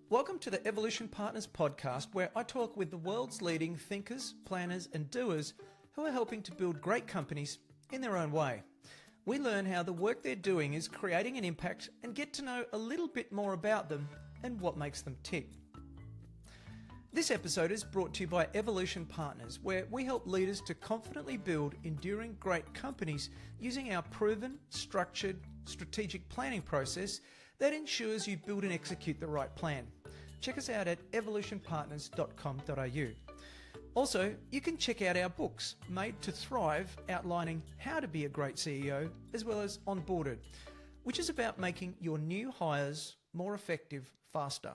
Welcome to the Evolution Partners podcast, where I talk with the world's leading thinkers, planners, and doers who are helping to build great companies in their own way. We learn how the work they're doing is creating an impact and get to know a little bit more about them and what makes them tick. This episode is brought to you by Evolution Partners, where we help leaders to confidently build enduring great companies using our proven, structured, strategic planning process that ensures you build and execute the right plan. Check us out at evolutionpartners.com.au. Also, you can check out our books, Made to Thrive, outlining how to be a great CEO, as well as Onboarded, which is about making your new hires more effective faster.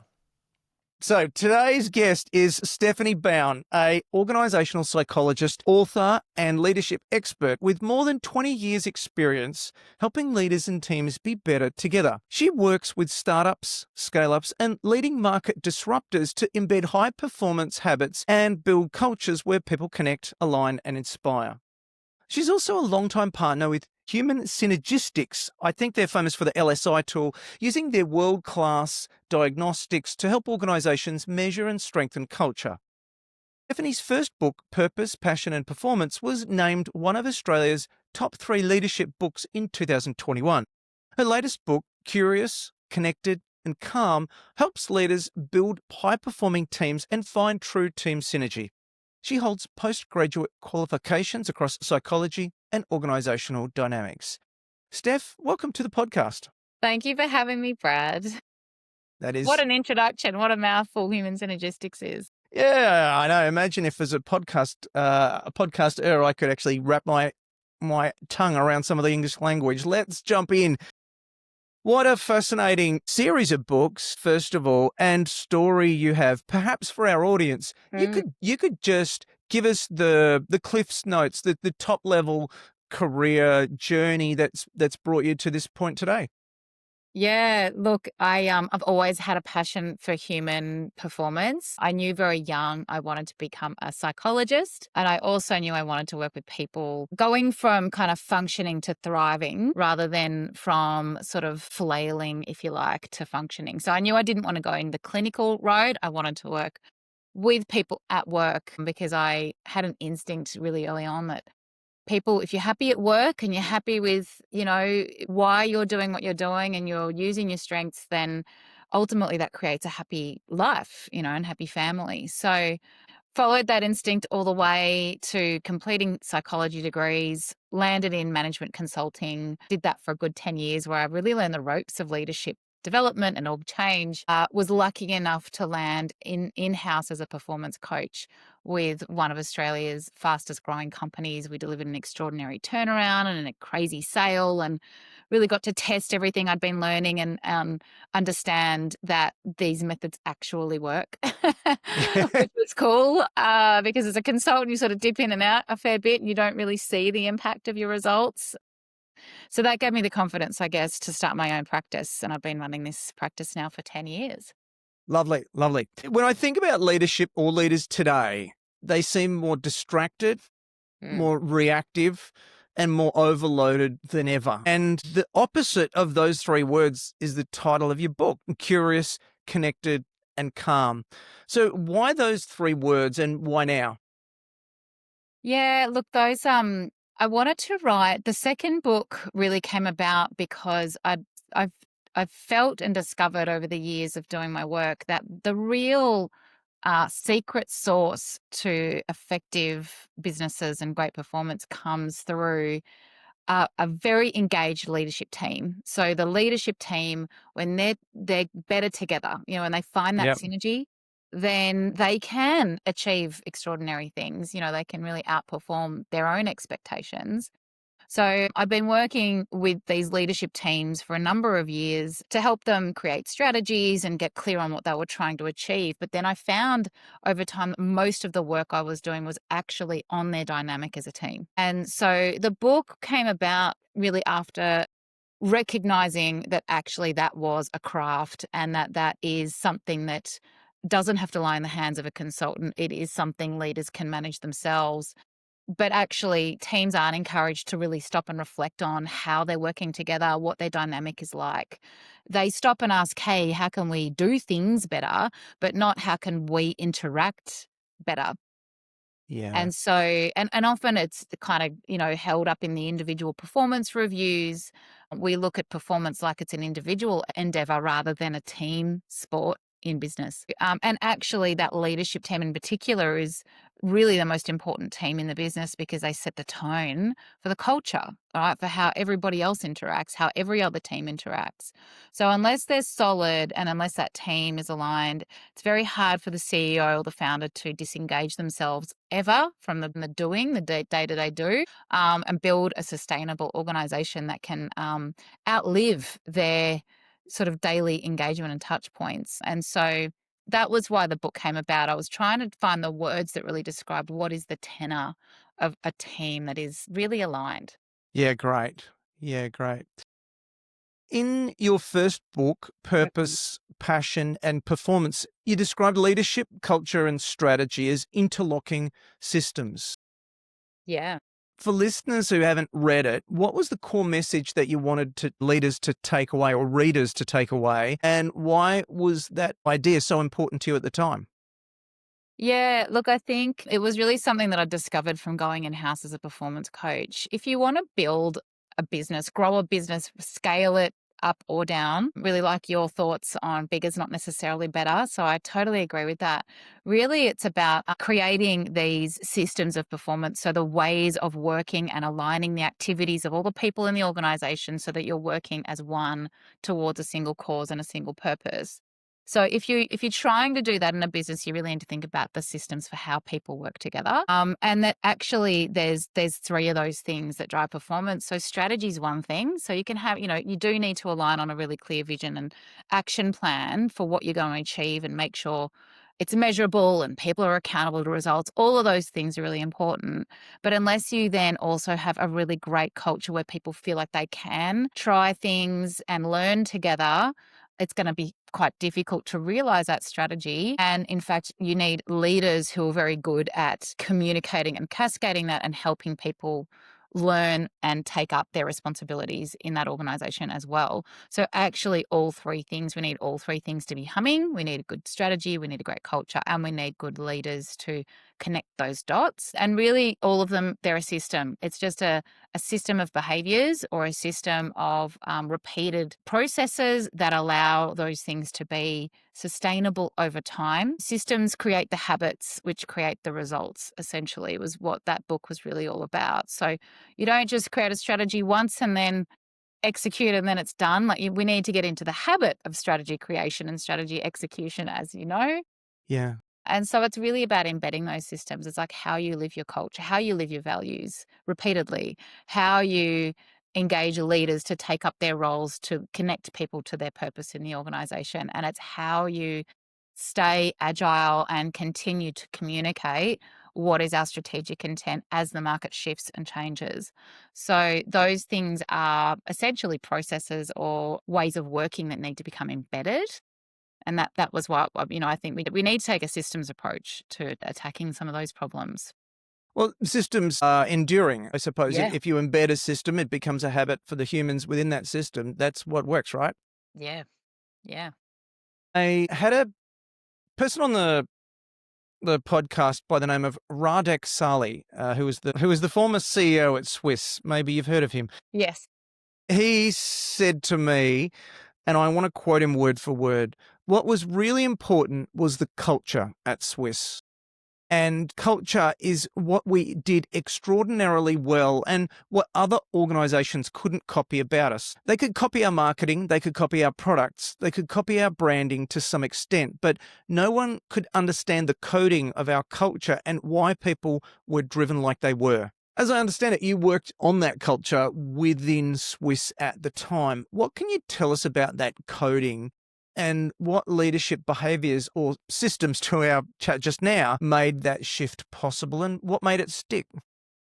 So today's guest is Stephanie Bown, a organisational psychologist, author and leadership expert with more than 20 years experience helping leaders and teams be better together. She works with startups, scale-ups and leading market disruptors to embed high-performance habits and build cultures where people connect, align and inspire. She's also a longtime partner with Human Synergistics. I think they're famous for the LSI tool, using their world-class diagnostics to help organisations measure and strengthen culture. Stephanie's first book, Purpose, Passion and Performance, was named one of Australia's top 3 leadership books in 2021. Her latest book, Curious, Connected and Calm, helps leaders build high-performing teams and find true team synergy. She holds postgraduate qualifications across psychology and organisational dynamics. Steph, welcome to the podcast. Thank you for having me, Brad. That is... What an introduction. What a mouthful Human Synergistics is. Yeah, I know. Imagine if as a podcaster, I could actually wrap my tongue around some of the English language. Let's jump in. What a fascinating series of books, first of all, and story you have. Perhaps for our audience, you could just give us the Cliff's Notes, the top level career journey that's brought you to this point today. Yeah, look, I've always had a passion for human performance. I knew very young I wanted to become a psychologist, and I also knew I wanted to work with people going from kind of functioning to thriving rather than from sort of flailing, if you like, to functioning. So I knew I didn't want to go in the clinical road. I wanted to work with people at work because I had an instinct really early on that people, if you're happy at work and you're happy with, why you're doing what you're doing and you're using your strengths, then ultimately that creates a happy life, and happy family. So followed that instinct all the way to completing psychology degrees, landed in management consulting, did that for a good 10 years where I really learned the ropes of leadership development and org change. Was lucky enough to land in-house as a performance coach with one of Australia's fastest growing companies. We delivered an extraordinary turnaround and a crazy sale, and really got to test everything I'd been learning and understand that these methods actually work, which was cool because as a consultant, you sort of dip in and out a fair bit and you don't really see the impact of your results. So that gave me the confidence, I guess, to start my own practice. And I've been running this practice now for 10 years. Lovely, lovely. When I think about leadership or leaders today, they seem more distracted, more reactive, and more overloaded than ever. And the opposite of those 3 words is the title of your book, Curious, Connected, and Calm. So why those 3 words and why now? Yeah, look, those I wanted to write. The second book really came about because I've felt and discovered over the years of doing my work that the real secret sauce to effective businesses and great performance comes through a very engaged leadership team. So the leadership team, when they're better together, and they find that synergy, then they can achieve extraordinary things. They can really outperform their own expectations. So I've been working with these leadership teams for a number of years to help them create strategies and get clear on what they were trying to achieve. But then I found over time that most of the work I was doing was actually on their dynamic as a team. And so the book came about really after recognizing that actually that was a craft and that is something that doesn't have to lie in the hands of a consultant. It is something leaders can manage themselves. But actually, teams aren't encouraged to really stop and reflect on how they're working together, what their dynamic is like. They stop and ask, hey, how can we do things better, but not how can we interact better? Yeah. And so, and often it's kind of, held up in the individual performance reviews. We look at performance like it's an individual endeavor rather than a team sport in business. And actually, that leadership team in particular is really the most important team in the business because they set the tone for the culture, right? For how everybody else interacts, how every other team interacts. So unless they're solid and unless that team is aligned, it's very hard for the CEO or the founder to disengage themselves ever from the doing, the day-to-day do, and build a sustainable organization that can outlive their sort of daily engagement and touch points. And so that was why the book came about. I was trying to find the words that really described what is the tenor of a team that is really aligned. Yeah, great. Yeah, great. In your first book, Purpose, Passion and Performance, you described leadership, culture and strategy as interlocking systems. Yeah. For listeners who haven't read it, what was the core message that you wanted leaders to take away or readers to take away? And why was that idea so important to you at the time? Yeah, look, I think it was really something that I discovered from going in-house as a performance coach. If you want to build a business, grow a business, scale it up or down, really like your thoughts on bigger is not necessarily better. So I totally agree with that. Really, it's about creating these systems of performance. So the ways of working and aligning the activities of all the people in the organization so that you're working as one towards a single cause and a single purpose. So if you're trying to do that in a business, you really need to think about the systems for how people work together. And that actually there's three of those things that drive performance. So strategy is one thing. So you can have, you do need to align on a really clear vision and action plan for what you're going to achieve and make sure it's measurable and people are accountable to results. All of those things are really important. But unless you then also have a really great culture where people feel like they can try things and learn together, it's going to be quite difficult to realize that strategy. And in fact, you need leaders who are very good at communicating and cascading that and helping people learn and take up their responsibilities in that organization as well. So actually all three things, we need all three things to be humming. We need a good strategy, we need a great culture, and we need good leaders to connect those dots. And really all of them, they're a system. It's just a system of behaviors or a system of repeated processes that allow those things to be sustainable over time. Systems create the habits, which create the results, essentially, was what that book was really all about. So you don't just create a strategy once and then execute and then it's done. We need to get into the habit of strategy creation and strategy execution, as you know. Yeah. And so it's really about embedding those systems. It's like how you live your culture, how you live your values repeatedly, how you engage leaders to take up their roles to connect people to their purpose in the organization. And it's how you stay agile and continue to communicate what is our strategic intent as the market shifts and changes. So those things are essentially processes or ways of working that need to become embedded. And that was what, I think we need to take a systems approach to attacking some of those problems. Well, systems are enduring, I suppose. Yeah. If you embed a system, it becomes a habit for the humans within that system. That's what works, right? Yeah. Yeah. I had a person on the podcast by the name of Radek Sali, who was the former CEO at Swiss. Maybe you've heard of him. Yes. He said to me, and I want to quote him word for word, what was really important was the culture at Swiss. And culture is what we did extraordinarily well and what other organizations couldn't copy about us. They could copy our marketing, they could copy our products, they could copy our branding to some extent, but no one could understand the coding of our culture and why people were driven like they were. As I understand it, you worked on that culture within Swiss at the time. What can you tell us about that coding and what leadership behaviors or systems, to our chat just now, made that shift possible and what made it stick?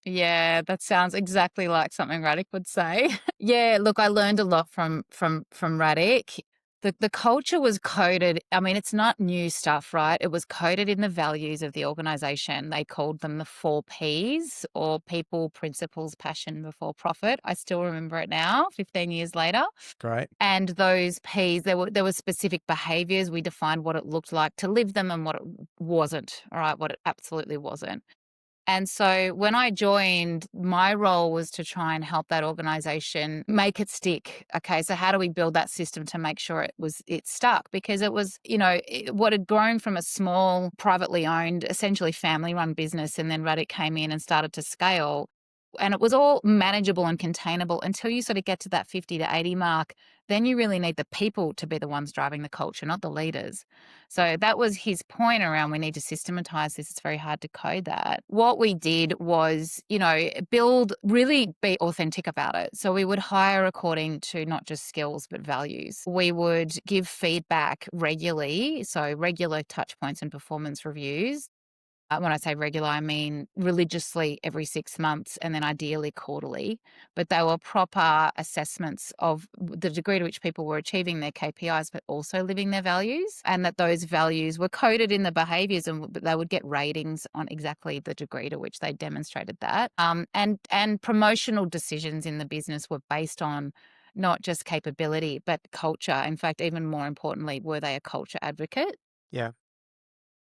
Yeah, that sounds exactly like something Radek would say. Yeah, look, I learned a lot from Radek. The culture was coded. I mean, it's not new stuff, right? It was coded in the values of the organization. They called them the 4 Ps, or people, principles, passion before profit. I still remember it now, 15 years later. Great. And those Ps, there were specific behaviors. We defined what it looked like to live them and what it wasn't, all right, what it absolutely wasn't. And so when I joined, my role was to try and help that organization make it stick. Okay, so how do we build that system to make sure it stuck? Because it was, what had grown from a small, privately owned, essentially family-run business, and then Radic came in and started to scale. And it was all manageable and containable until you sort of get to that 50 to 80 mark. Then you really need the people to be the ones driving the culture, not the leaders. So that was his point around, we need to systematize this. It's very hard to code that. What we did was, really be authentic about it. So we would hire according to not just skills, but values. We would give feedback regularly. So regular touch points and performance reviews. When I say regular, I mean religiously every 6 months, and then ideally quarterly. But they were proper assessments of the degree to which people were achieving their KPIs, but also living their values, and that those values were coded in the behaviors, and they would get ratings on exactly the degree to which they demonstrated that. And promotional decisions in the business were based on not just capability, but culture. In fact, even more importantly, were they a culture advocate? Yeah.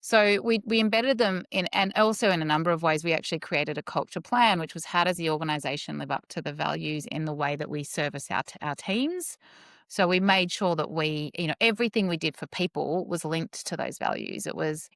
So we embedded them in, and also in a number of ways, we actually created a culture plan, which was how does the organization live up to the values in the way that we service our teams. So we made sure that everything we did for people was linked to those values. It was,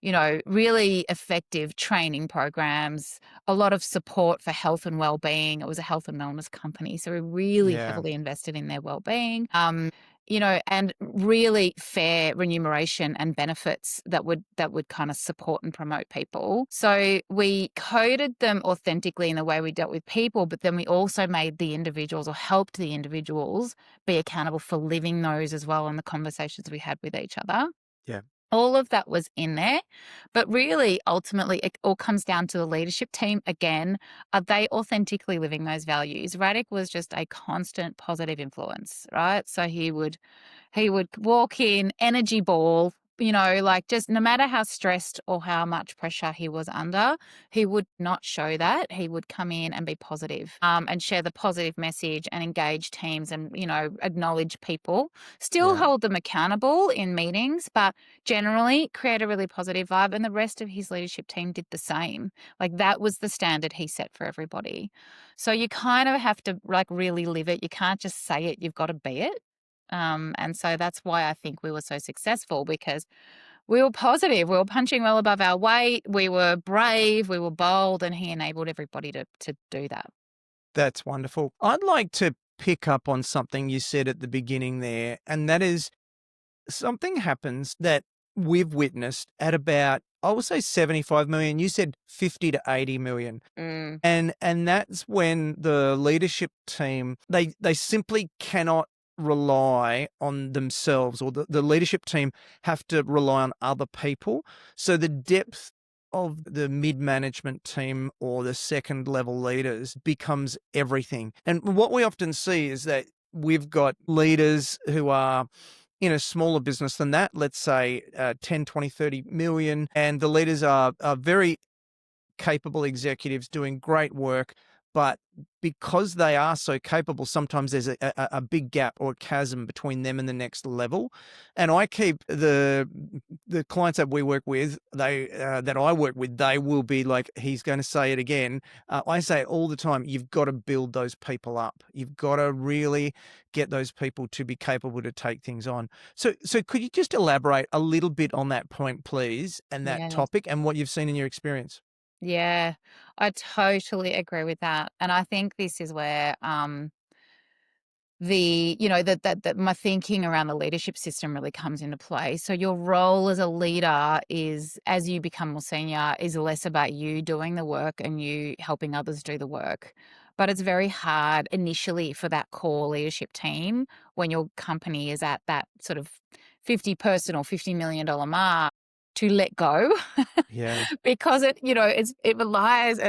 really effective training programs, a lot of support for health and well-being. It was a health and wellness company, so we really Yeah. heavily invested in their well-being. And really fair remuneration and benefits that would kind of support and promote people. So we coded them authentically in the way we dealt with people, but then we also made the individuals, or helped the individuals, be accountable for living those as well in the conversations we had with each other. Yeah. All of that was in there. But really, ultimately, it all comes down to the leadership team. Again, are they authentically living those values? Radic was just a constant positive influence, right? So he would walk in, energy ball, just no matter how stressed or how much pressure he was under, he would not show that. He would come in and be positive, and share the positive message and engage teams and, acknowledge people, still Yeah. hold them accountable in meetings, but generally create a really positive vibe. And the rest of his leadership team did the same. Like, that was the standard he set for everybody. So you kind of have to really live it. You can't just say it, you've got to be it. And so that's why I think we were so successful, because we were positive, we were punching well above our weight, we were brave, we were bold, and he enabled everybody to do that. That's wonderful. I'd like to pick up on something you said at the beginning there, and that is something happens that we've witnessed at about, I would say 75 million. You said 50 to 80 million. Mm. And that's when the leadership team, they simply cannot rely on themselves, or the leadership team have to rely on other people. So the depth of the mid-management team or the second level leaders becomes everything. And what we often see is that we've got leaders who are in a smaller business than that, let's say 10, 20, 30 million, and the leaders are very capable executives doing great work, but because they are so capable, sometimes there's a big gap or a chasm between them and the next level. And I keep the clients that we work with, that I work with, they will be like, he's going to say it again. I say it all the time. You've got to build those people up. You've got to really get those people to be capable to take things on. So could you just elaborate a little bit on that point, please, and that Yes. topic and what you've seen in your experience? Yeah, I totally agree with that. And I think this is where that my thinking around the leadership system really comes into play. So your role as a leader is, as you become more senior, is less about you doing the work and you helping others do the work. But it's very hard initially for that core leadership team when your company is at that sort of 50 person or $50 million mark. to let go Yeah. because it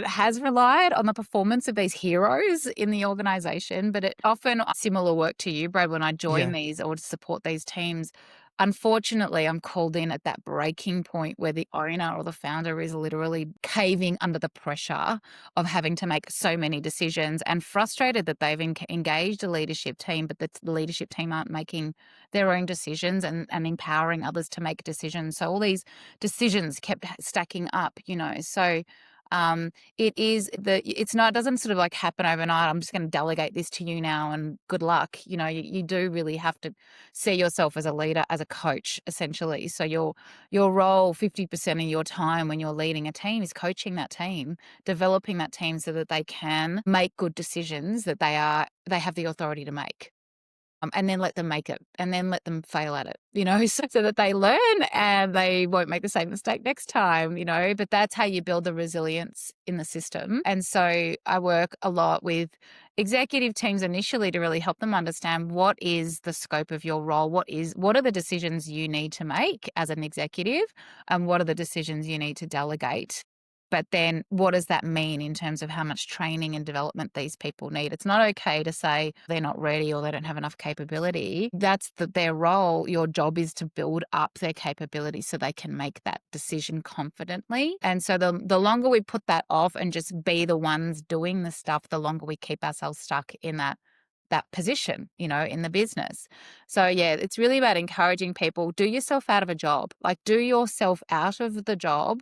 has relied on the performance of these heroes in the organization, but it often similar work to you, Brad, when I join Yeah. these or to support these teams. Unfortunately, I'm called in at that breaking point where the owner or the founder is literally caving under the pressure of having to make so many decisions and frustrated that they've engaged a leadership team, but the leadership team aren't making their own decisions and empowering others to make decisions. So all these decisions kept stacking up, So it doesn't sort of like happen overnight. I'm just going to delegate this to you now and good luck. You do really have to see yourself as a leader, as a coach, essentially. So your role, 50% of your time when you're leading a team is coaching that team, developing that team so that they can make good decisions that they have the authority to make. And then let them make it and then let them fail at it, so that they learn and they won't make the same mistake next time, but that's how you build the resilience in the system. And so I work a lot with executive teams initially to really help them understand what is the scope of your role, what are the decisions you need to make as an executive, and what are the decisions you need to delegate. But then what does that mean in terms of how much training and development these people need? It's not okay to say they're not ready or they don't have enough capability. That's their role. Your job is to build up their capability so they can make that decision confidently. And so the longer we put that off and just be the ones doing the stuff, the longer we keep ourselves stuck in that position, in the business. So yeah, it's really about encouraging people, do yourself out of a job, like do yourself out of the job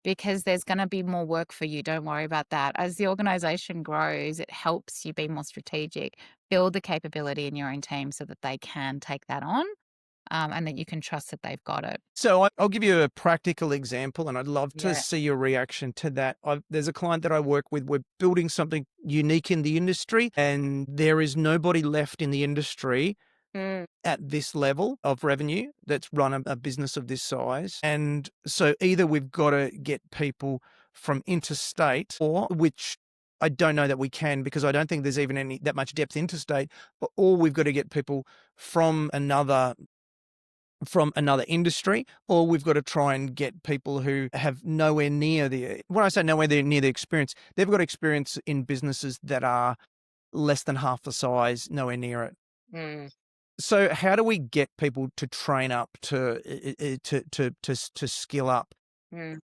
because there's going to be more work for you. Don't worry about that. As the organization grows, it helps you be more strategic, build the capability in your own team so that they can take that on. And that you can trust that they've got it. So I'll give you a practical example, and I'd love to Yeah. see your reaction to that. There's a client that I work with. We're building something unique in the industry, and there is nobody left in the industry Mm. at this level of revenue that's run a business of this size. And so either we've got to get people from interstate, or which I don't know that we can because I don't think there's even that much depth interstate, or we've got to get people from another industry, or we've got to try and get people who have nowhere near when I say nowhere near the experience, they've got experience in businesses that are less than half the size, nowhere near it. Mm. So how do we get people to train up to skill up? Mm.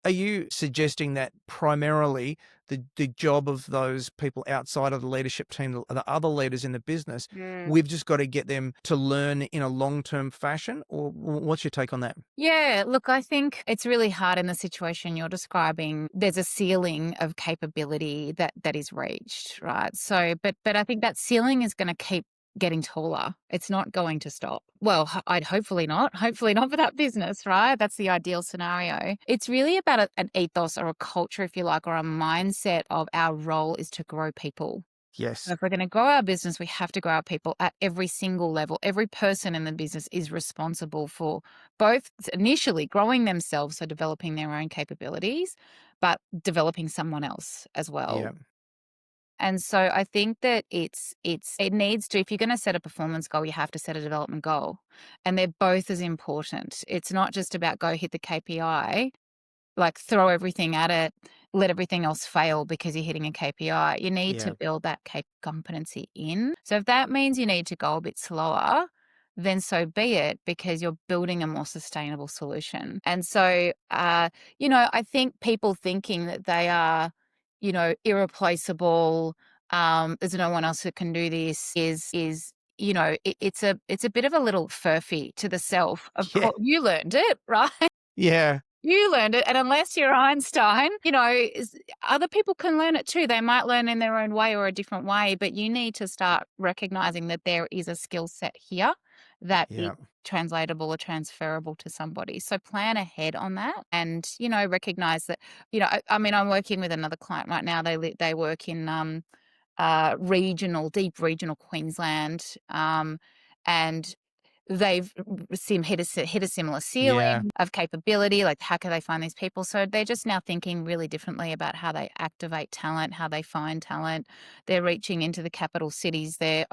Are you suggesting that primarily the job of those people outside of the leadership team, the other leaders in the business, Mm. we've just got to get them to learn in a long-term fashion? Or what's your take on that? Yeah, look, I think it's really hard in the situation you're describing. There's a ceiling of capability that is reached, right? So, but I think that ceiling is going to keep getting taller. It's not going to stop. Well, I'd hopefully not for that business, right? That's the ideal scenario. It's really about an ethos or a culture, if you like, or a mindset of our role is to grow people. Yes. And if we're going to grow our business, we have to grow our people at every single level. Every person in the business is responsible for both initially growing themselves, so developing their own capabilities, but developing someone else as well. Yeah. And so I think that it needs to, if you're going to set a performance goal, you have to set a development goal. And they're both as important. It's not just about go hit the KPI, like throw everything at it, let everything else fail because you're hitting a KPI. You need to Yeah. build that competency in. So if that means you need to go a bit slower, then so be it, because you're building a more sustainable solution. And so, I think people thinking that they are, irreplaceable, there's no one else who can do this is it's a bit of a little furphy to the self. Of Yeah. course, you learned it, right? Yeah. You learned it, and unless you're Einstein, other people can learn it too. They might learn in their own way or a different way, but you need to start recognizing that there is a skill set here that is Yeah. translatable or transferable to somebody. So plan ahead on that and, recognize that, I mean, I'm working with another client right now. They work in deep regional Queensland, and they've hit a similar Yeah. ceiling of capability. Like, how can they find these people? So they're just now thinking really differently about how they activate talent, how they find talent. They're reaching into the capital cities. They're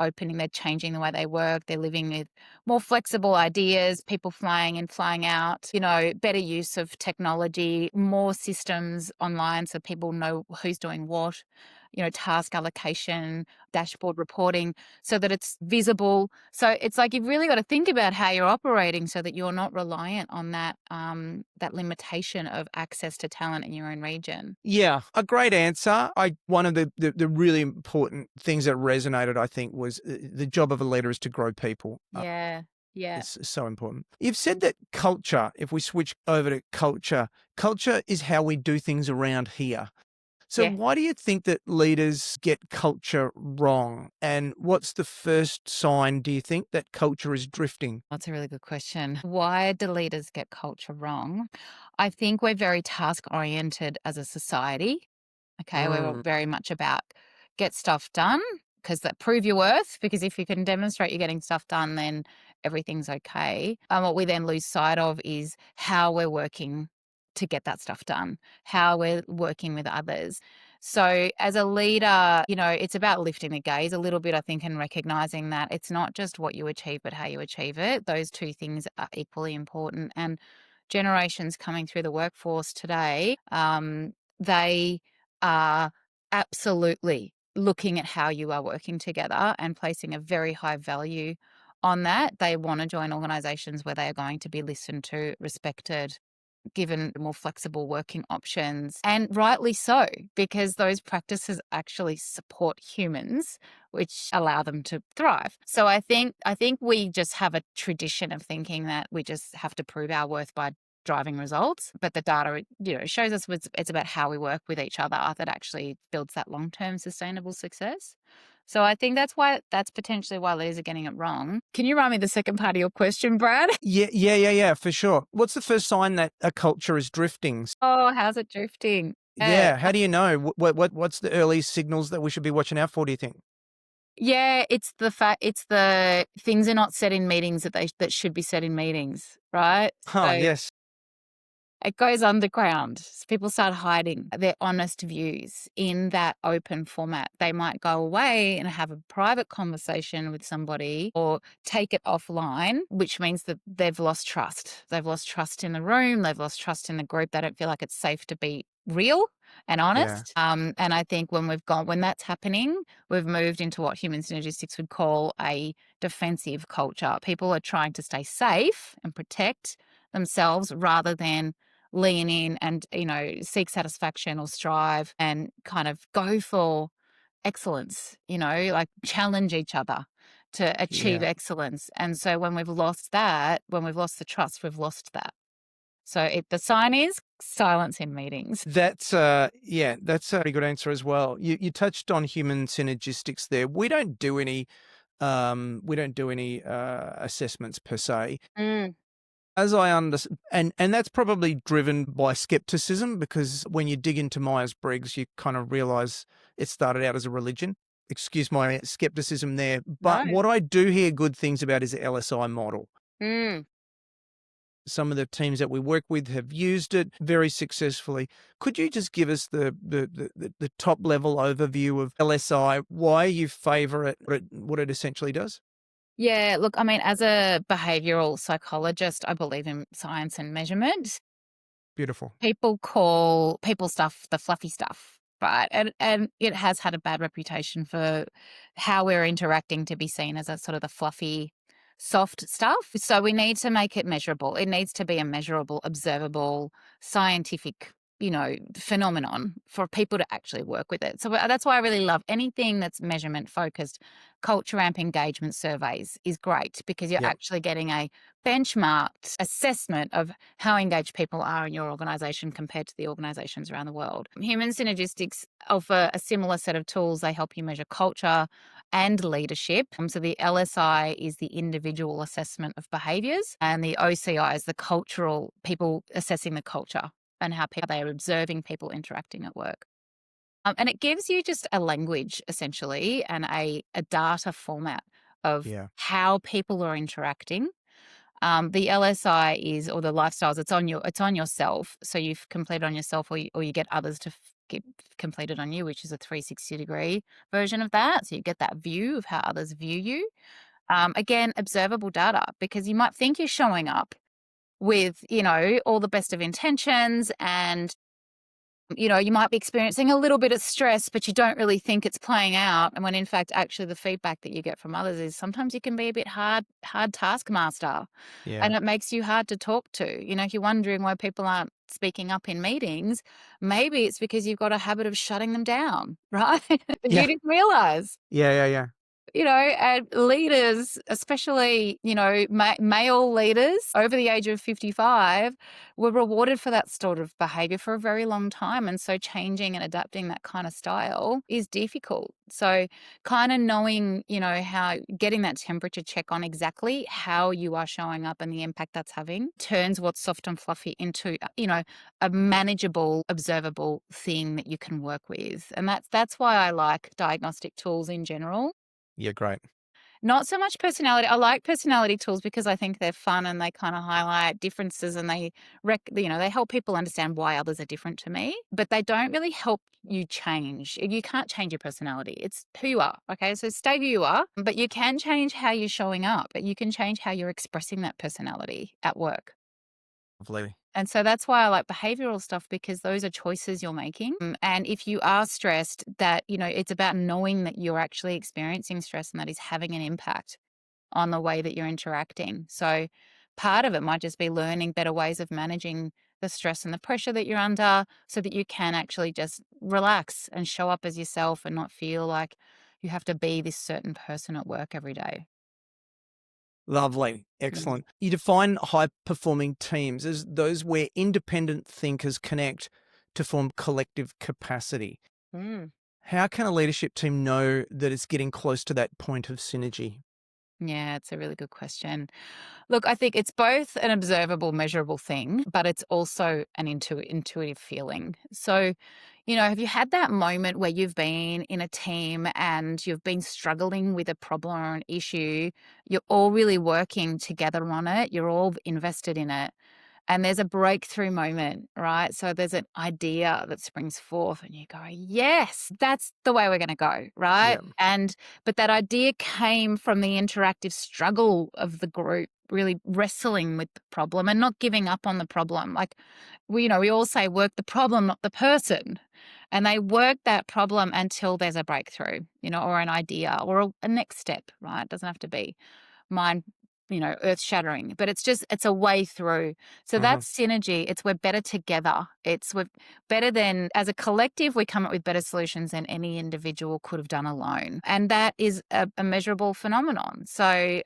changing the way they work. They're living with more flexible ideas, people flying in, flying out, better use of technology, more systems online so people know who's doing what, task allocation, dashboard reporting, so that it's visible. So it's like you've really got to think about how you're operating so that you're not reliant on that limitation of access to talent in your own region. Yeah, a great answer. One of the really important things that resonated, I think, was the job of a leader is to grow people. Yeah. Yeah. It's so important. You've said that culture, if we switch over to culture is how we do things around here. So Yeah. why do you think that leaders get culture wrong? And what's the first sign, do you think, that culture is drifting? That's a really good question. Why do leaders get culture wrong? I think we're very task oriented as a society. Okay, we're Mm, very much about get stuff done because that prove your worth. Because if you can demonstrate you're getting stuff done, then everything's okay. And what we then lose sight of is how we're working to get that stuff done, how we're working with others. So as a leader, it's about lifting the gaze a little bit, I think, and recognizing that it's not just what you achieve, but how you achieve it. Those two things are equally important. And generations coming through the workforce today, they are absolutely looking at how you are working together and placing a very high value on that. They want to join organizations where they are going to be listened to, respected, given more flexible working options, and rightly so, because those practices actually support humans, which allow them to thrive. So I think we just have a tradition of thinking that we just have to prove our worth by driving results, but the data, shows us it's about how we work with each other that actually builds that long-term sustainable success. So I think that's potentially why leaders are getting it wrong. Can you remind me the second part of your question, Brad? Yeah, for sure. What's the first sign that a culture is drifting? Oh, how's it drifting? Yeah, how do you know? What's the early signals that we should be watching out for, do you think? Yeah, it's the things are not said in meetings that should be said in meetings, right? Huh, So yes. it goes underground. So people start hiding their honest views in that open format. They might go away and have a private conversation with somebody or take it offline, which means that they've lost trust. They've lost trust in the room. They've lost trust in the group. They don't feel like it's safe to be real and Yeah. honest. And I think when that's happening, we've moved into what human synergistics would call a defensive culture. People are trying to stay safe and protect themselves rather than lean in and, seek satisfaction or strive and kind of go for excellence, like challenge each other to achieve Yeah. excellence. And so when we've lost that, when we've lost the trust, we've lost that. So the sign is silence in meetings. That's that's a pretty good answer as well. You touched on human synergistics there. We don't do any assessments per se. Mm. As I understand, and that's probably driven by skepticism, because when you dig into Myers-Briggs, you kind of realize it started out as a religion. Excuse my skepticism there. But No. what I do hear good things about is the LSI model. Mm. Some of the teams that we work with have used it very successfully. Could you just give us the top level overview of LSI, why you favor it, what it essentially does? Yeah, look, I mean, as a behavioural psychologist, I believe in science and measurement. Beautiful. People call people stuff the fluffy stuff, right? And it has had a bad reputation for how we're interacting to be seen as a sort of the fluffy, soft stuff. So we need to make it measurable. It needs to be a measurable, observable, scientific, phenomenon for people to actually work with it. So that's why I really love anything that's measurement focused. Culture amp engagement surveys is great because you're Yep. actually getting a benchmarked assessment of how engaged people are in your organization compared to the organizations around the world. Human synergistics offer a similar set of tools. They help you measure culture and leadership. So the LSI is the individual assessment of behaviors, and the OCI is the cultural, people assessing the culture and how they are observing people interacting at work. And it gives you just a language, essentially, and a data format of Yeah. how people are interacting The LSI is, or the lifestyles, it's on yourself. So you've completed on yourself, or you get others to get completed on you, which is a 360-degree version of that. So you get that view of how others view you. Again, observable data, because you might think you're showing up with, all the best of intentions, and you might be experiencing a little bit of stress, but you don't really think it's playing out. And when in fact, actually the feedback that you get from others is sometimes you can be a bit hard taskmaster, Yeah. and it makes you hard to talk to. If you're wondering why people aren't speaking up in meetings, maybe it's because you've got a habit of shutting them down, right? That Yeah. you didn't realize. Yeah. And leaders, especially, male leaders over the age of 55, were rewarded for that sort of behavior for a very long time. And so changing and adapting that kind of style is difficult. So kind of knowing, how getting that temperature check on exactly how you are showing up and the impact that's having turns what's soft and fluffy into, a manageable, observable thing that you can work with. And that's why I like diagnostic tools in general. Yeah, great. Not so much personality. I like personality tools because I think they're fun and they kind of highlight differences, and they help people understand why others are different to me, but they don't really help you change. You can't change your personality. It's who you are. Okay. So stay who you are, but you can change how you're showing up, but you can change how you're expressing that personality at work. Lovely. And so that's why I like behavioral stuff, because those are choices you're making. And if you are stressed, that, it's about knowing that you're actually experiencing stress and that is having an impact on the way that you're interacting. So part of it might just be learning better ways of managing the stress and the pressure that you're under, so that you can actually just relax and show up as yourself and not feel like you have to be this certain person at work every day. Lovely. Excellent. You define high-performing teams as those where independent thinkers connect to form collective capacity. Mm. How can a leadership team know that it's getting close to that point of synergy? Yeah, it's a really good question. Look, I think it's both an observable, measurable thing, but it's also an intuitive feeling. So, have you had that moment where you've been in a team and you've been struggling with a problem or an issue? You're all really working together on it. You're all invested in it. And there's a breakthrough moment, right? So there's an idea that springs forth and you go, yes, that's the way we're going to go, right? Yeah. But that idea came from the interactive struggle of the group, really wrestling with the problem and not giving up on the problem. Like, we all say work the problem, not the person. And they work that problem until there's a breakthrough, or an idea or a next step, right? It doesn't have to be mind, earth shattering, but it's a way through. So that's synergy. It's we're better together. We're better than, as a collective, we come up with better solutions than any individual could have done alone. And that is a measurable phenomenon. So,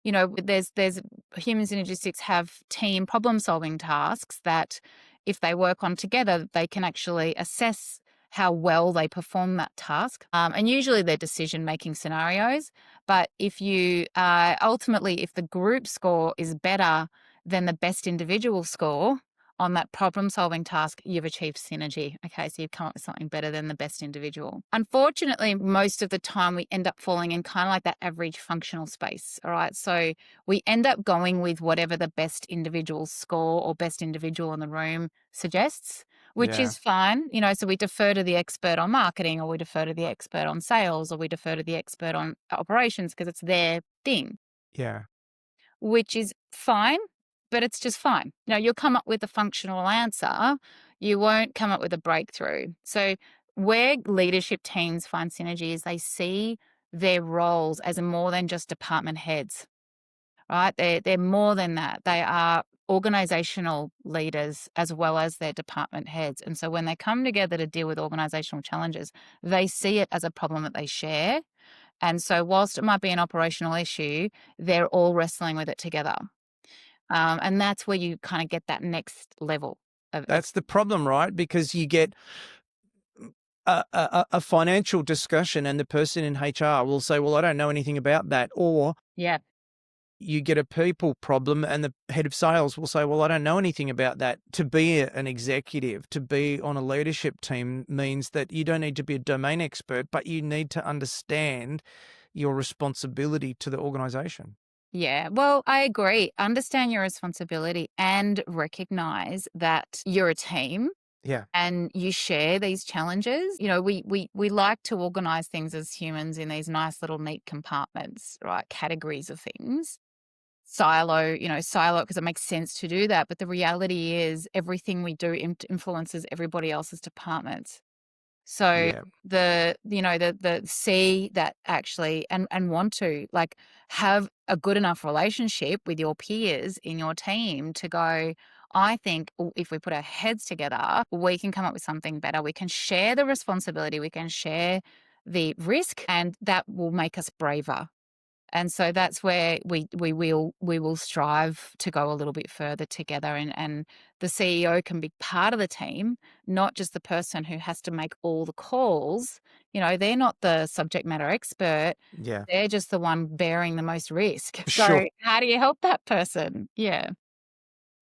there's human synergistics have team problem solving tasks that if they work on together, they can actually assess how well they perform that task. And usually they're decision-making scenarios. But if you ultimately, if the group score is better than the best individual score on that problem-solving task, you've achieved synergy. Okay, so you've come up with something better than the best individual. Unfortunately, most of the time we end up falling in kind of like that average functional space, all right? So we end up going with whatever the best individual score or best individual in the room suggests, which is fine. So we defer to the expert on marketing, or we defer to the expert on sales, or we defer to the expert on operations because it's their thing. Yeah. Which is fine, but it's just fine. You'll come up with a functional answer. You won't come up with a breakthrough. So where leadership teams find synergy is they see their roles as more than just department heads, right? They're more than that. They are organizational leaders as well as their department heads. And so when they come together to deal with organizational challenges, they see it as a problem that they share. And so whilst it might be an operational issue, they're all wrestling with it together. And that's where you kind of get that next level of That's the problem, right? Because you get a financial discussion and the person in HR will say, well, I don't know anything about that. Or yeah. you get a people problem and the head of sales will say, well, I don't know anything about that. To be an executive, to be on a leadership team means that you don't need to be a domain expert, but you need to understand your responsibility to the organization. Yeah, well, I agree. Understand your responsibility and recognize that you're a team Yeah. and you share these challenges. You know, we like to organize things as humans in these nice little neat compartments, right? Categories of things. Silo because it makes sense to do that. But the reality is everything we do influences everybody else's departments. So Yeah. the see that actually and want to like have a good enough relationship with your peers in your team to go, I think if we put our heads together, we can come up with something better. We can share the responsibility, we can share the risk, and that will make us braver. And so that's where we will strive to go a little bit further together, and the CEO can be part of the team, not just the person who has to make all the calls. You know, they're not the subject matter expert. Yeah. They're just the one bearing the most risk. Sure. So how do you help that person? Yeah.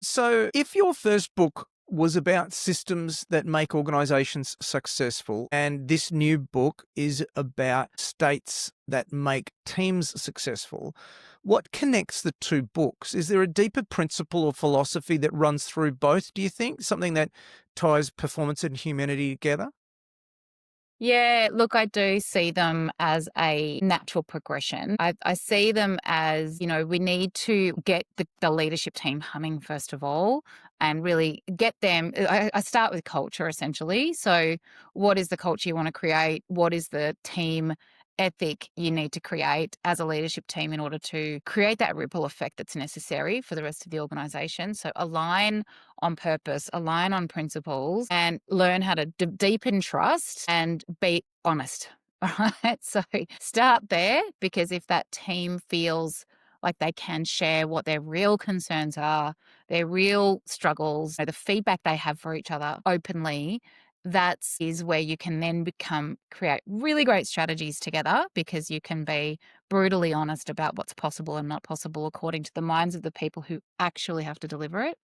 So, if your first book was about systems that make organizations successful, and this new book is about states that make teams successful, what connects the two books? Is there a deeper principle or philosophy that runs through both, do you think? Something that ties performance and humanity together? Yeah, look, I do see them as a natural progression. I see them as, we need to get the leadership team humming, first of all, and really get them. I start with culture, essentially. So, what is the culture you want to create? What is the team ethic you need to create as a leadership team in order to create that ripple effect that's necessary for the rest of the organization? So, align on purpose, align on principles, and learn how to deepen trust and be honest. All right. So start there, because if that team feels like they can share what their real concerns are, their real struggles, the feedback they have for each other openly, that is where you can then create really great strategies together, because you can be brutally honest about what's possible and not possible according to the minds of the people who actually have to deliver it.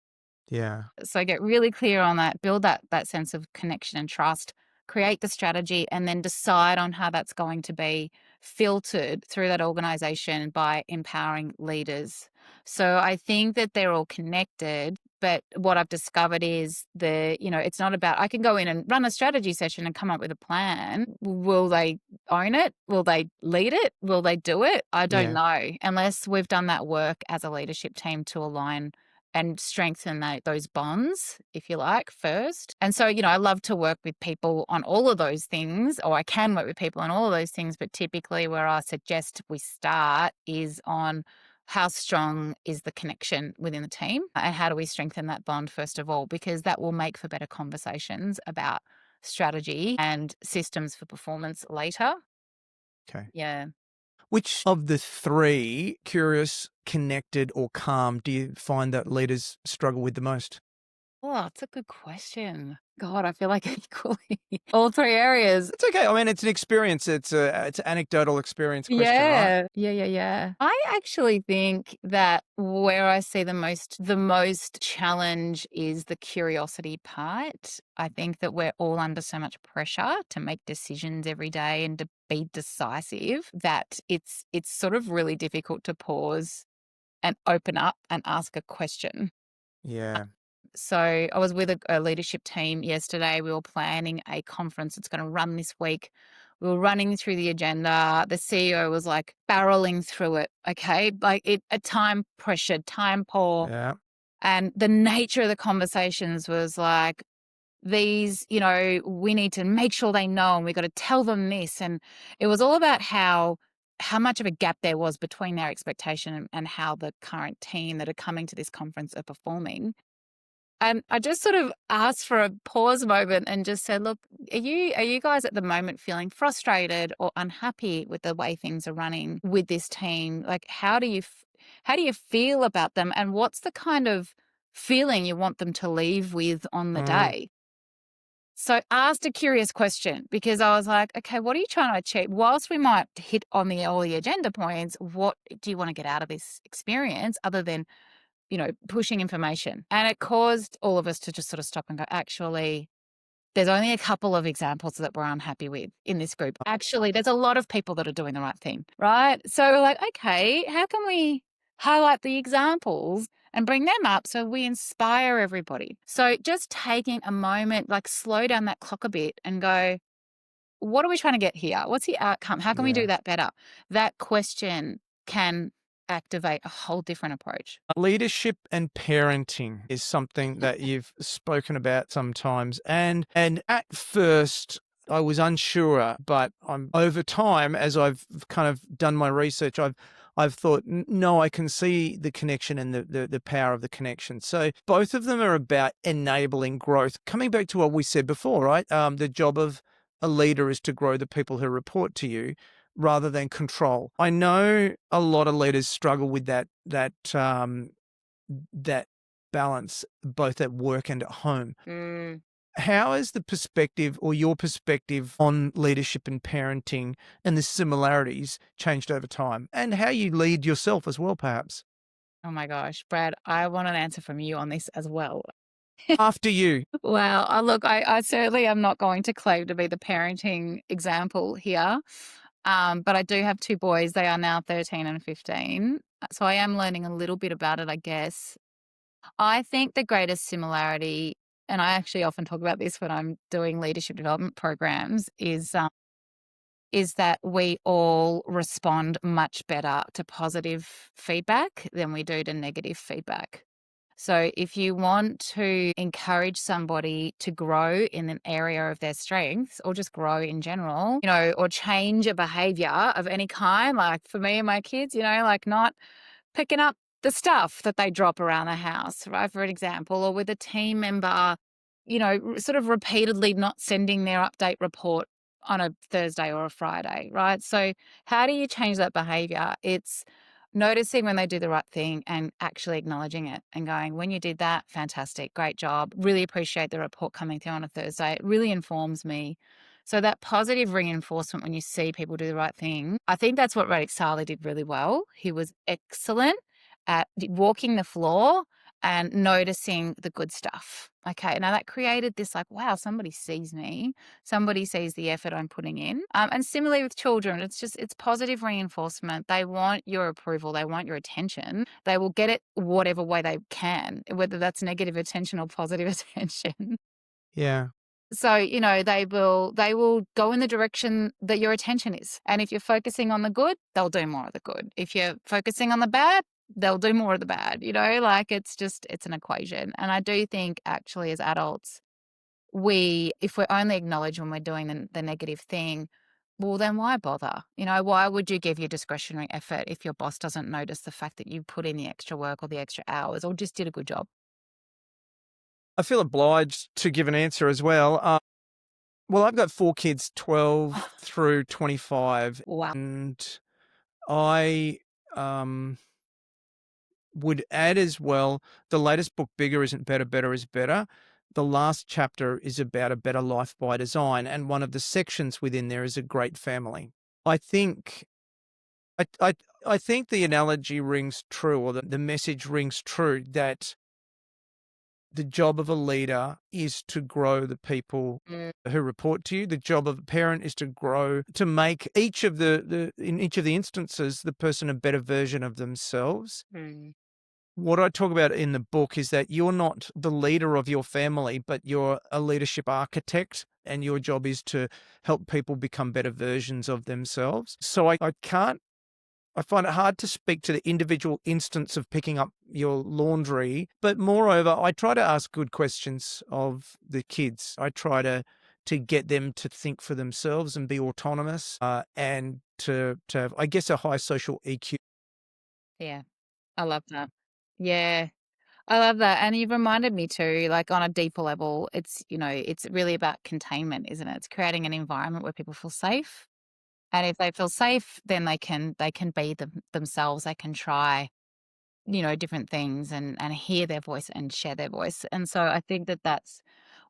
Yeah. So get really clear on that, build that sense of connection and trust, create the strategy, and then decide on how that's going to be filtered through that organization by empowering leaders. So I think that they're all connected, but what I've discovered is it's not about I can go in and run a strategy session and come up with a plan. Will they own it? Will they lead it? Will they do it? I don't Yeah. know, unless we've done that work as a leadership team to align and strengthen those bonds, if you like, first. And so, I love to work with people on all of those things, or I can work with people on all of those things, but typically where I suggest we start is on how strong is the connection within the team and how do we strengthen that bond first of all, because that will make for better conversations about strategy and systems for performance later. Okay. Yeah. Which of the three, curious, connected, or calm, do you find that leaders struggle with the most? Oh, that's a good question. God, I feel like equally all three areas. It's okay. I mean, it's an experience. It's an anecdotal experience question, right? Yeah. Yeah, yeah, yeah. I actually think that where I see the most challenge is the curiosity part. I think that we're all under so much pressure to make decisions every day and to be decisive that it's sort of really difficult to pause and open up and ask a question. Yeah. So I was with a leadership team yesterday. We were planning a conference that's going to run this week. We were running through the agenda. The CEO was like barreling through it. Okay. Like a time pressured, time poor. Yeah. And the nature of the conversations was like, we need to make sure they know and we got to tell them this. And it was all about how much of a gap there was between their expectation and how the current team that are coming to this conference are performing. And I just sort of asked for a pause moment and just said, "Look, are you guys at the moment feeling frustrated or unhappy with the way things are running with this team? Like, how do you feel about them, and what's the kind of feeling you want them to leave with on the Mm, day?" So asked a curious question, because I was like, "Okay, what are you trying to achieve? Whilst we might hit on all the agenda points, what do you want to get out of this experience other than pushing information?" And it caused all of us to just sort of stop and go, actually, there's only a couple of examples that we're unhappy with in this group. Actually, there's a lot of people that are doing the right thing, right? So we're like, okay, how can we highlight the examples and bring them up so we inspire everybody. So just taking a moment, like slow down that clock a bit and go, what are we trying to get here? What's the outcome? How can we do that better? That question can activate a whole different approach. Leadership and parenting is something that you've spoken about sometimes. And at first I was unsure, but over time, as I've kind of done my research, I've thought, no, I can see the connection and the power of the connection. So both of them are about enabling growth. Coming back to what we said before, right? The job of a leader is to grow the people who report to you rather than control. I know a lot of leaders struggle with that balance, both at work and at home. How has the perspective or your perspective on leadership and parenting and the similarities changed over time, and how you lead yourself as well, perhaps? Oh my gosh, Brad, I want an answer from you on this as well. After you. Well, look, I certainly am not going to claim to be the parenting example here. But I do have two boys. They are now 13 and 15. So I am learning a little bit about it, I guess. I think the greatest similarity, and I actually often talk about this when I'm doing leadership development programs, is that we all respond much better to positive feedback than we do to negative feedback. So if you want to encourage somebody to grow in an area of their strengths or just grow in general, or change a behavior of any kind, like for me and my kids, like not picking up the stuff that they drop around the house, right? For an example, or with a team member, sort of repeatedly not sending their update report on a Thursday or a Friday, right? So how do you change that behavior? It's noticing when they do the right thing and actually acknowledging it and going, when you did that, fantastic, great job. Really appreciate the report coming through on a Thursday. It really informs me. So that positive reinforcement when you see people do the right thing, I think that's what Radix Sali did really well. He was excellent at walking the floor and noticing the good stuff. Okay, now that created this like, wow, somebody sees me. Somebody sees the effort I'm putting in. And similarly with children, it's positive reinforcement. They want your approval. They want your attention. They will get it whatever way they can, whether that's negative attention or positive attention. Yeah. So, they will go in the direction that your attention is. And if you're focusing on the good, they'll do more of the good. If you're focusing on the bad, they'll do more of the bad, like it's an equation. And I do think actually as adults, if we only acknowledge when we're doing the negative thing, well, then why bother? Why would you give your discretionary effort if your boss doesn't notice the fact that you put in the extra work or the extra hours or just did a good job? I feel obliged to give an answer as well. Well, I've got 4 kids, 12 through 25. Wow. And I would add as well, the latest book, Bigger Isn't Better, Better is Better. The last chapter is about a better life by design, and one of the sections within there is a great family. I think I think the analogy rings true, or the message rings true, that the job of a leader is to grow the people who report to you. The job of a parent is to grow, to make in each of the instances, the person a better version of themselves. What I talk about in the book is that you're not the leader of your family, but you're a leadership architect, and your job is to help people become better versions of themselves. So I find it hard to speak to the individual instance of picking up your laundry, but moreover, I try to ask good questions of the kids. I try to get them to think for themselves and be autonomous, and to have, I guess, a high social EQ. Yeah, I love that. Yeah, I love that. And you've reminded me too, like on a deeper level, it's really about containment, isn't it? It's creating an environment where people feel safe. And if they feel safe, then they can be themselves. They can try, different things and hear their voice and share their voice. And so I think that that's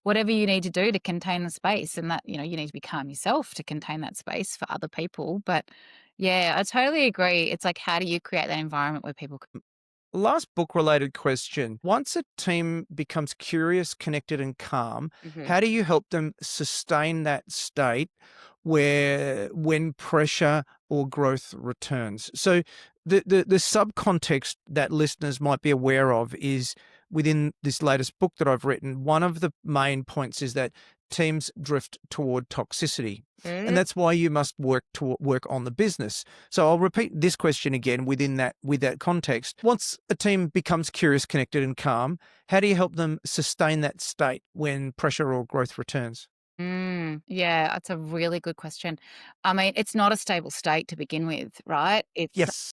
whatever you need to do to contain the space, and that, you need to be calm yourself to contain that space for other people. But yeah, I totally agree. It's like, how do you create that environment where people can. Last book-related question. Once a team becomes curious, connected, and calm, how do you help them sustain that state when pressure or growth returns? So the subcontext that listeners might be aware of is within this latest book that I've written. One of the main points is that teams drift toward toxicity, and that's why you must work on the business. So I'll repeat this question again with that context. Once a team becomes curious, connected, and calm, how do you help them sustain that state when pressure or growth returns? Yeah, that's a really good question. I mean, it's not a stable state to begin with, right? Yes.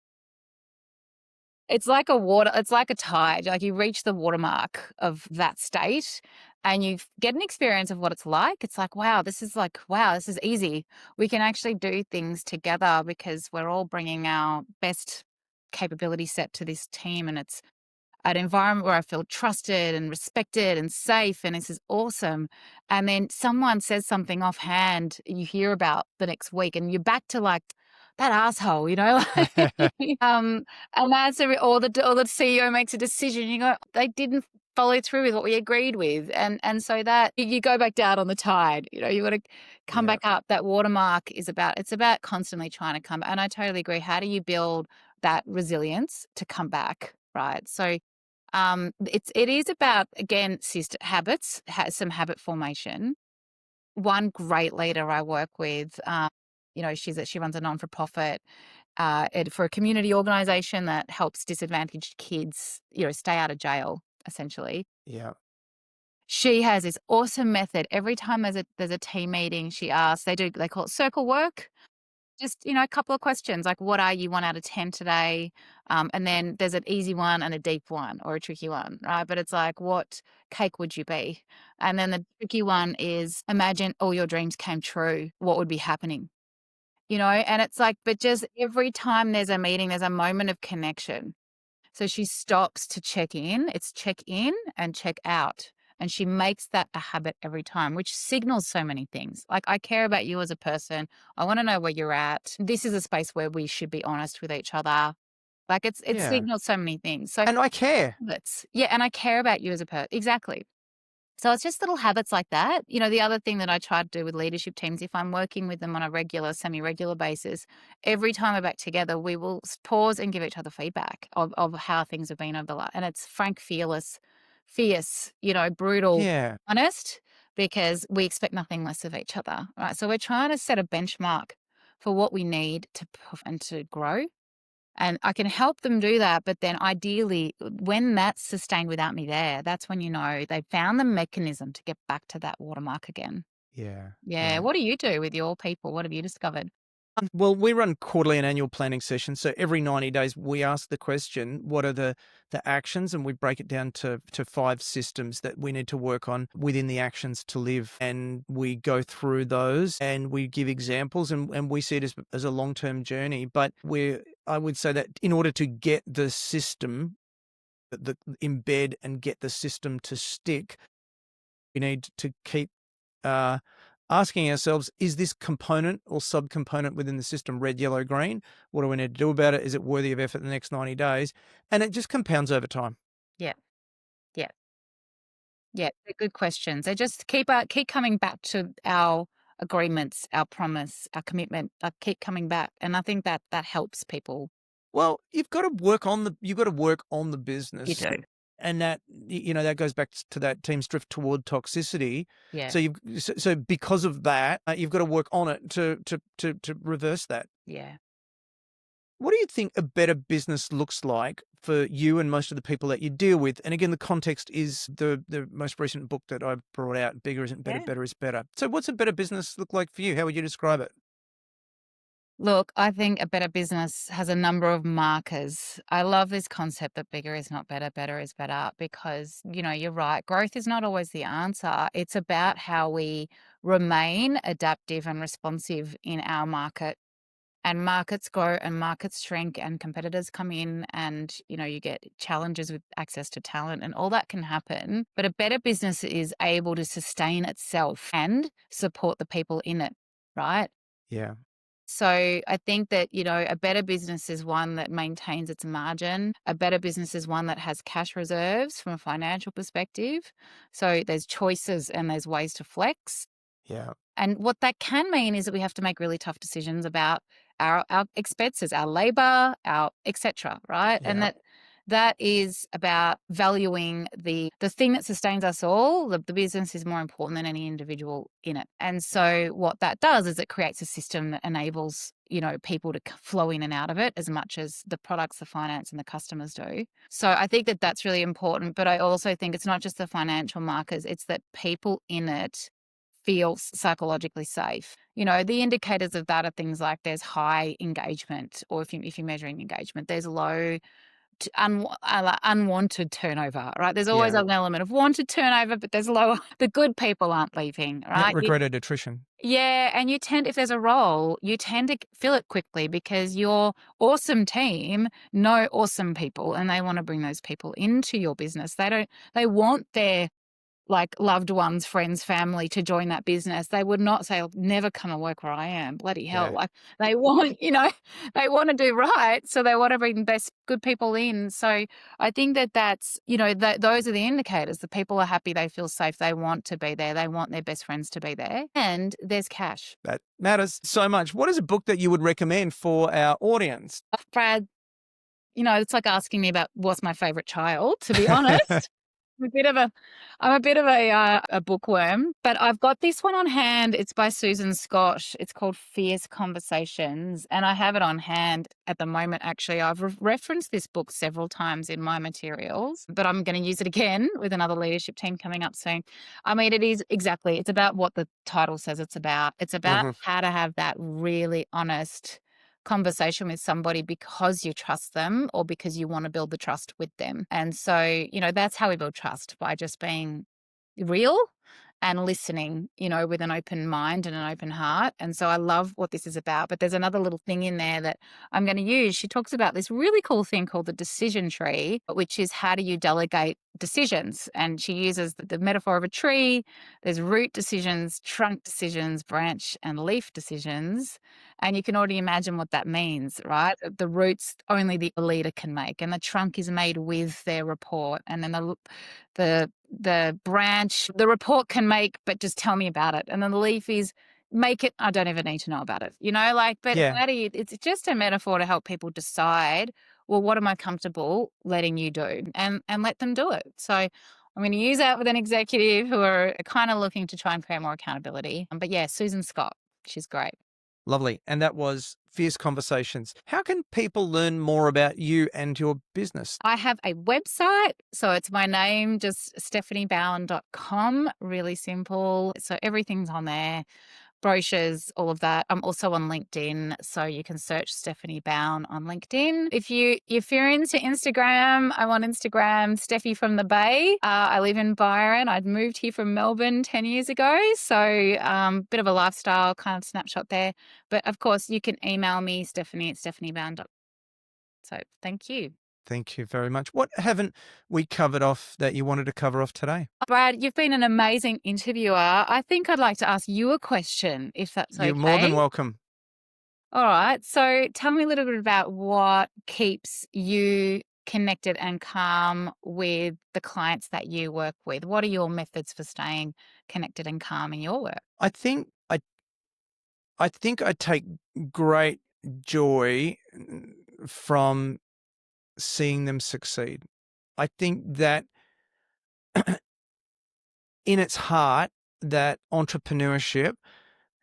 It's like a tide. Like you reach the watermark of that state and you get an experience of what it's like. It's like, wow, this is easy. We can actually do things together because we're all bringing our best capability set to this team, and it's an environment where I feel trusted and respected and safe, and this is awesome. And then someone says something offhand you hear about the next week, and you're back to like that asshole, and or the CEO makes a decision. You go, they didn't follow through with what we agreed with, and so that you go back down on the tide. You got to come Yeah. back up. That watermark it's about constantly trying to come. And I totally agree. How do you build that resilience to come back, right? So it is about, again, habits, some habit formation. One great leader I work with, she runs a non-for-profit for a community organisation that helps disadvantaged kids, stay out of jail, essentially. Yeah. She has this awesome method. Every time there's a team meeting, she asks, they call it circle work. Just, a couple of questions like, what are you 1 out of 10 today? And then there's an easy one and a deep one or a tricky one, right? But it's like, what cake would you be? And then the tricky one is, imagine all your dreams came true. What would be happening? And it's like, but just every time there's a meeting, there's a moment of connection. So she stops to check in. It's check in and check out. And she makes that a habit every time, which signals so many things. Like, I care about you as a person. I want to know where you're at. This is a space where we should be honest with each other. Like, it Yeah. signals so many things. So And I care. and I care about you as a person. Exactly. So it's just little habits like that. The other thing that I try to do with leadership teams, if I'm working with them on a regular, semi-regular basis, every time we're back together, we will pause and give each other feedback of how things have been over the last. And it's frank, fierce, brutal, Yeah. honest, because we expect nothing less of each other. Right. So we're trying to set a benchmark for what we need and to grow. And I can help them do that. But then ideally, when that's sustained without me there, that's when they found the mechanism to get back to that watermark again. Yeah. Yeah. What do you do with your people? What have you discovered? Well, we run quarterly and annual planning sessions. So every 90 days, we ask the question, what are the actions? And we break it down to 5 systems that we need to work on within the actions to live. And we go through those and we give examples, and we see it as a long-term journey. But I would say that in order to get the system, the embed and get the system to stick, we need to keep asking ourselves, is this component or subcomponent within the system red, yellow, green? What do we need to do about it? Is it worthy of effort in the next 90 days? And it just compounds over time. Yeah. Yeah. Yeah. They're good questions. They just keep coming back to our agreements, our promise, our commitment. Keep coming back. And I think that helps people. Well, you've got to work on the business. You do. And that, that goes back to that team's drift toward toxicity. Yeah. So because of that, you've got to work on it to reverse that. Yeah. What do you think a better business looks like for you and most of the people that you deal with? And again, the context is the most recent book that I've brought out, Bigger Isn't Better, Better is Better. So what's a better business look like for you? How would you describe it? Look, I think a better business has a number of markers. I love this concept that bigger is not better, better is better, because, you're right. Growth is not always the answer. It's about how we remain adaptive and responsive in our market. And markets grow and markets shrink and competitors come in, and, you get challenges with access to talent, and all that can happen. But a better business is able to sustain itself and support the people in it, right? Yeah. So I think that, a better business is one that maintains its margin. A better business is one that has cash reserves from a financial perspective. So there's choices and there's ways to flex. Yeah. And what that can mean is that we have to make really tough decisions about our expenses, our labor, our etc. Right, and Yeah. that is about valuing the thing that sustains us all. The business is more important than any individual in it. And so what that does is it creates a system that enables, people to flow in and out of it as much as the products, the finance and the customers do. So I think that that's really important. But I also think it's not just the financial markers, it's that people in it feel psychologically safe. The indicators of that are things like there's high engagement, or if you're measuring engagement, there's low unwanted turnover, right? There's always Yeah. an element of wanted turnover, but there's lower. The good people aren't leaving, Yeah. right? Regretted attrition. Yeah, and if there's a role, you tend to fill it quickly because your awesome team know awesome people, and they want to bring those people into your business. They want their loved ones, friends, family to join that business. They would not say, "I'll never come and work where I am." Bloody hell. Yeah. They want, they want to do right. So they want to bring the best good people in. So I think that's, those are the indicators. The people are happy. They feel safe. They want to be there. They want their best friends to be there. And there's cash. That matters so much. What is a book that you would recommend for our audience? Brad, it's like asking me about what's my favorite child, to be honest. I'm a bit of a bookworm, but I've got this one on hand. It's by Susan Scott. It's called Fierce Conversations, and I have it on hand at the moment. Actually, I've referenced this book several times in my materials, but I'm going to use it again with another leadership team coming up soon. I mean, it's about what the title says it's about. It's about how to have that really honest conversation with somebody because you trust them or because you want to build the trust with them. And so, that's how we build trust, by just being real and listening, with an open mind and an open heart. And so I love what this is about. But there's another little thing in there that I'm going to use. She talks about this really cool thing called the decision tree, which is how do you delegate decisions? And she uses the metaphor of a tree. There's root decisions, trunk decisions, branch and leaf decisions. And you can already imagine what that means, right? The roots only the leader can make, and the trunk is made with their report. And then the branch, the report can make, but just tell me about it. And then the leaf is make it, I don't even need to know about it. But Yeah. how do you, it's just a metaphor to help people decide, well, what am I comfortable letting you do? And let them do it. So I'm going to use that with an executive who are kind of looking to try and create more accountability. But yeah, Susan Scott, she's great. Lovely. And that was Fierce Conversations. How can people learn more about you and your business? I have a website. So it's my name, just stephaniebown.com. Really simple. So everything's on there. Brochures, all of that. I'm also on LinkedIn, so you can search Stephanie Bown on LinkedIn. If you're into Instagram, I'm on Instagram, Steffi from the Bay. I live in Byron. I'd moved here from Melbourne 10 years ago, so bit of a lifestyle kind of snapshot there. But of course, you can email me, Stephanie@stephaniebown.com. So thank you. Thank you very much. What haven't we covered off that you wanted to cover off today? Brad, you've been an amazing interviewer. I think I'd like to ask you a question, if that's okay. You're more than welcome. All right. So tell me a little bit about what keeps you connected and calm with the clients that you work with. What are your methods for staying connected and calm in your work? I think I take great joy from seeing them succeed. I think that in its heart, that entrepreneurship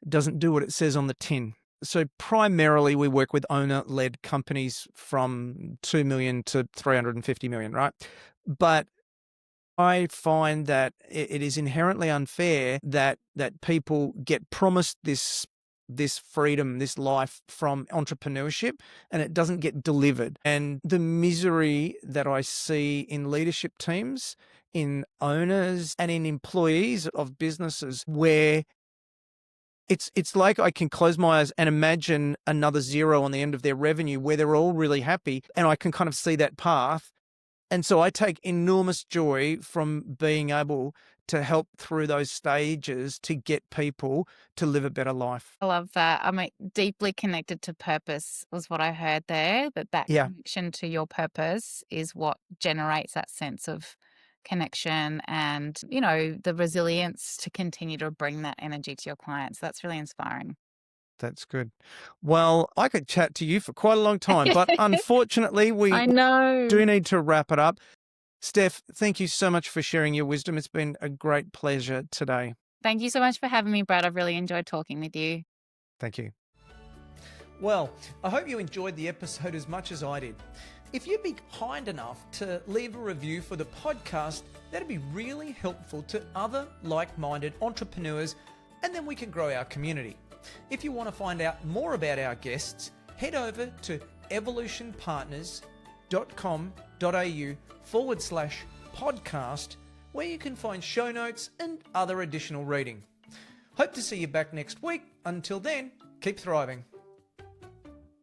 doesn't do what it says on the tin. So primarily we work with owner-led companies from 2 million to 350 million, right? But I find that it is inherently unfair that people get promised this freedom, this life from entrepreneurship, and it doesn't get delivered. And the misery that I see in leadership teams, in owners and in employees of businesses, where it's like I can close my eyes and imagine another zero on the end of their revenue where they're all really happy, and I can kind of see that path. And so I take enormous joy from being able to help through those stages to get people to live a better life. I love that. I'm deeply connected to purpose was what I heard there, that Yeah. connection to your purpose is what generates that sense of connection and, the resilience to continue to bring that energy to your clients. That's really inspiring. That's good. Well, I could chat to you for quite a long time, but unfortunately, we I know. do need to wrap it up. Steph, thank you so much for sharing your wisdom. It's been a great pleasure today. Thank you so much for having me, Brad. I've really enjoyed talking with you. Thank you. Well, I hope you enjoyed the episode as much as I did. If you'd be kind enough to leave a review for the podcast, that'd be really helpful to other like-minded entrepreneurs, and then we can grow our community. If you want to find out more about our guests, head over to evolutionpartners.com.au/podcast, where you can find show notes and other additional reading. Hope to see you back next week. Until then, keep thriving.